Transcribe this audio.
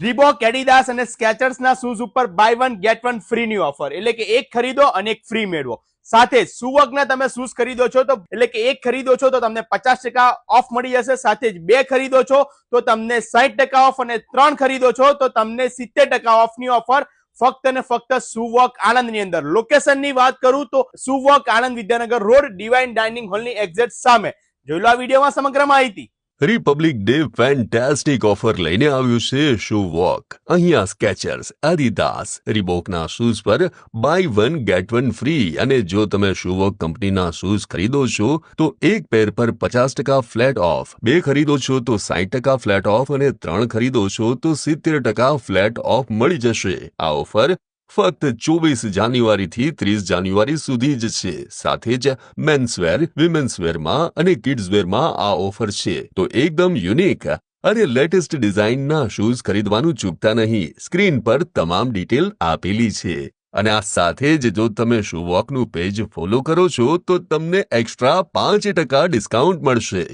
રીબોક, Adidas અને સ્કેચર્સના shoes ઉપર buy one get one free ની ઓફર, એટલે કે એક ખરીદો અને એક ફ્રી મેળવો. સાથે સુવર્ગના તમે શૂઝ ખરીદો છો તો એટલે કે એક ખરીદો છો તો તમને 50% ઓફ મળી જશે. સાથે જ બે ખરીદો છો તો તમને 60% ઓફ અને 3 ખરીદો છો તો તમને 70% ઓફની ઓફર ફક્ત અને ફક્ત સુવર્ગ આણંદની અંદર. લોકેશનની વાત કરું તો સુવર્ગ Anand Vidyanagar road, divine dining હોલની એક્ઝેક્ટ સામે. જોઈ લો આ વિડીયોમાં સમગ્ર માહિતી. રિપબ્લિક ડે ફેન્ટાસ્ટિક ઓફર લઈને આવ્યું છે શૂ વોક. અહીંયા સ્કેચર્સ, એડિડાસ, રીબોકના શૂઝ પર buy one get one free. અને જો તમે શૂ વોક કંપનીના શૂઝ ખરીદો છો તો એક પેર પર 50% ફ્લેટ ઓફ, બે ખરીદો છો તો 60% ફ્લેટ ઓફ અને 3 ખરીદો છો તો 70% ફ્લેટ ઓફ મળી જશે. આ ઓફર ફક્ત 24 જાન્યુઆરીથી 30 જાન્યુઆરી સુધી જ છે. સાથે જ મેન્સવેર, વિમેન્સવેરમાં અને કિડ્સવેરમાં આ ઓફર છે. તો એકદમ યુનિક અને લેટેસ્ટ ડિઝાઇનના શૂઝ ખરીદવાનું ચૂકતા નહીં. સ્ક્રીન પર તમામ ડિટેલ આપેલી છે. અને આ સાથે જ જો તમે શૂ વોકનું પેજ ફોલો કરો છો તો તમને એક્સ્ટ્રા 5% ડિસ્કાઉન્ટ મળશે.